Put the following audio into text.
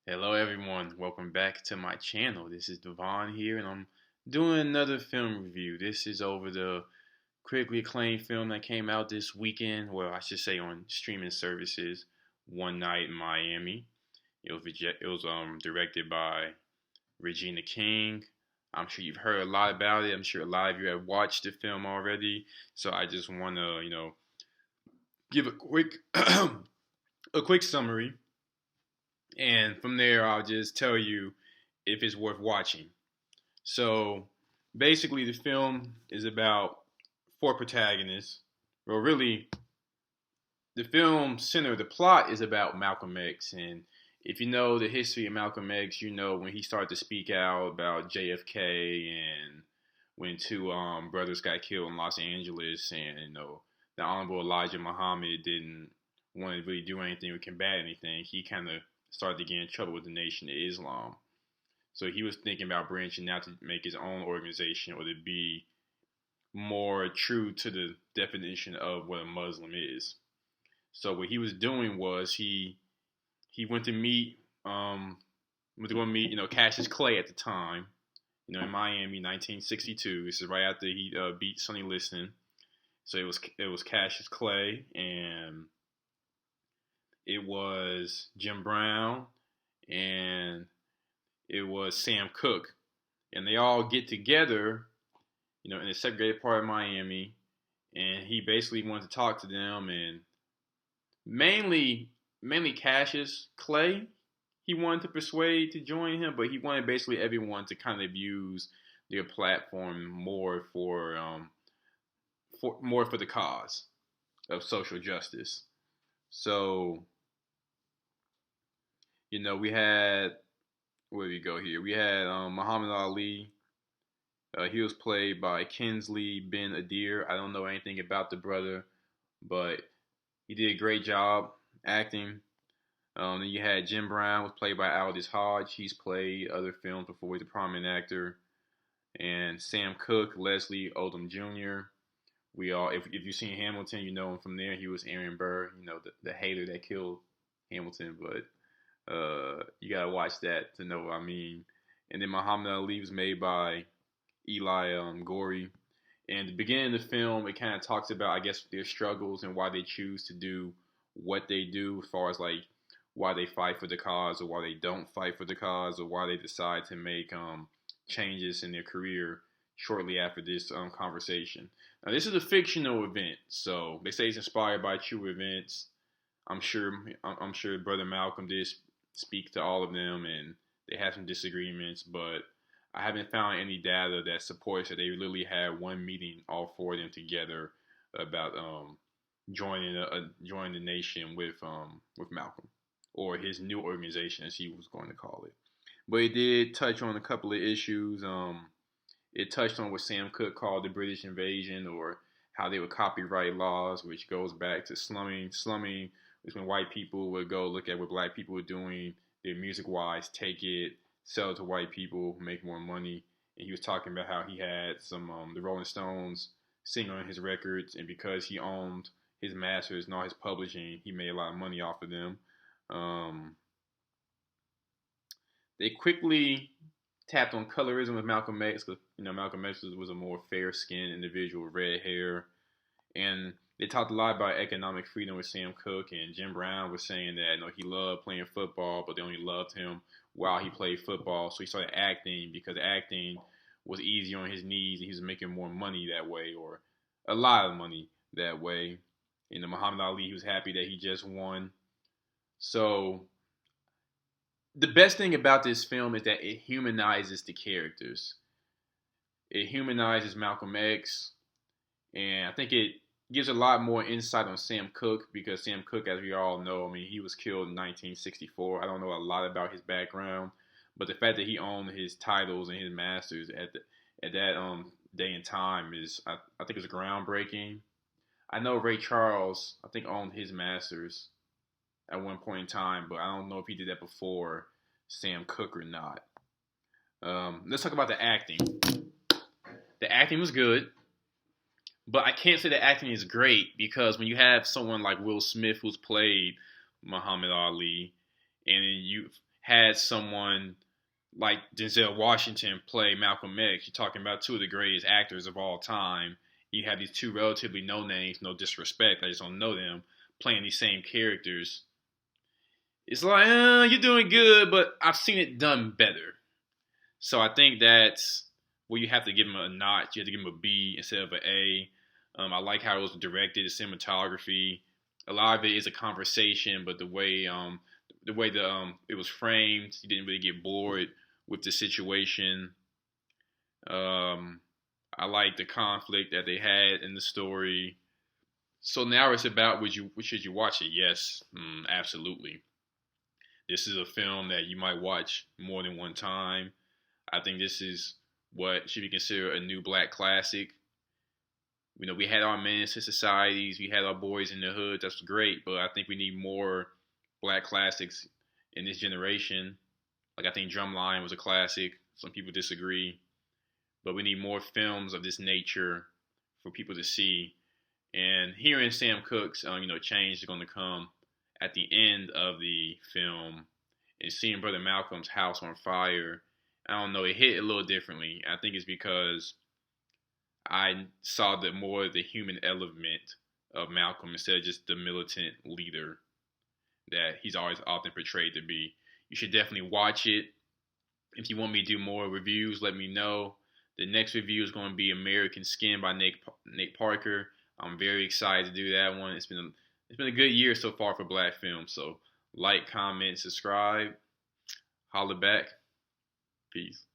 Hello, everyone. Welcome back to my channel. This is Devon here, and I'm doing another film review. This is over the critically acclaimed film that came out this weekend. Well, I should say on streaming services. One Night in Miami. It was directed by Regina King. I'm sure you've heard a lot about it. I'm sure a lot of you have watched the film already. So I just want to, give a quick a quick summary, and from there I'll just tell you if it's worth watching. So basically, the film is about four protagonists. Well, really, the plot is about Malcolm X. And if you know the history of Malcolm X, you know when he started to speak out about JFK and when two brothers got killed in Los Angeles, and the Honorable Elijah Muhammad didn't want to really do anything or combat anything. He kind of started to get in trouble with the Nation of Islam. So he was thinking about branching out to make his own organization or to be more true to the definition of what a Muslim is. So what he was doing was he went to meet Cassius Clay at the time, in Miami, 1962. This is right after he beat Sonny Liston. So it was Cassius Clay, and it was Jim Brown, and it was Sam Cooke, and they all get together, in a segregated part of Miami, and he basically wanted to talk to them, and mainly Cassius Clay, he wanted to persuade to join him, but he wanted basically everyone to kind of use their platform more for the cause of social justice. So, we had, where do we go here? We had Muhammad Ali. He was played by Kingsley Ben-Adir. I don't know anything about the brother, but he did a great job acting. Then you had Jim Brown, was played by Aldous Hodge. He's played other films before. He's a prominent actor. And Sam Cooke, Leslie Odom Jr. If you've seen Hamilton, you know him from there. He was Aaron Burr, the hater that killed Hamilton. But you gotta watch that to know what I mean. And then Muhammad Ali was made by Eli Gorey. And at the beginning of the film, it kind of talks about, I guess, their struggles and why they choose to do what they do, as far as like why they fight for the cause or why they don't fight for the cause, or why they decide to make changes in their career shortly after this conversation. Now, this is a fictional event, so they say it's inspired by true events. I'm sure Brother Malcolm did speak to all of them, and they had some disagreements, but I haven't found any data that supports that they literally had one meeting, all four of them together, about joining the nation with Malcolm, or his new organization, as he was going to call it. But it did touch on a couple of issues. It touched on what Sam Cooke called the British invasion, or how they would copyright laws, which goes back to slumming. Slumming was when white people would go look at what black people were doing, their music-wise, take it, sell it to white people, make more money. And he was talking about how he had some the Rolling Stones sing on his records, and because he owned his masters and all his publishing, he made a lot of money off of them. They quickly tapped on colorism with Malcolm X, because Malcolm X was a more fair-skinned individual with red hair, and they talked a lot about economic freedom with Sam Cooke. And Jim Brown was saying that he loved playing football, but they only loved him while he played football. So he started acting because acting was easier on his knees, and he was making more money that way, or a lot of money that way. Muhammad Ali, he was happy that he just won. So the best thing about this film is that it humanizes the characters. It humanizes Malcolm X, and I think it gives a lot more insight on Sam Cooke, because Sam Cooke, as we all know, he was killed in 1964. I don't know a lot about his background, but the fact that he owned his titles and his masters at that day and time is, I think, it was groundbreaking. I know Ray Charles, I think, owned his masters at one point in time, but I don't know if he did that before Sam Cooke or not. Let's talk about the acting. The acting was good, but I can't say the acting is great, because when you have someone like Will Smith, who's played Muhammad Ali, and had someone like Denzel Washington play Malcolm X. You're talking about two of the greatest actors of all time. You have these two relatively no names, no disrespect, I just don't know them, playing these same characters. It's like, you're doing good, but I've seen it done better. So I think that's where you have to give him a notch. You have to give him a B instead of an A. I like how it was directed, the cinematography. A lot of it is a conversation, but the way it was framed, you didn't really get bored with the situation. Um, I like the conflict that they had in the story. So now it's about should you watch it? Yes, absolutely. This is a film that you might watch more than one time. I think this is what should be considered a new black classic. We had our Menace to Societies, we had our Boys in the Hood. That's great, but I think we need more black classics in this generation. Like I think Drumline was a classic. Some people disagree, but we need more films of this nature for people to see. And hearing Sam Cooke's, change is going to come at the end of the film, and seeing Brother Malcolm's house on fire. I don't know, it hit a little differently. I think it's because I saw the human element of Malcolm instead of just the militant leader that he's always often portrayed to be. You should definitely watch it. If you want me to do more reviews, let me know. The next review is going to be American Skin by Nate Parker. I'm very excited to do that one. It's been a good year so far for black films. So like, comment, subscribe. Holla back. Peace.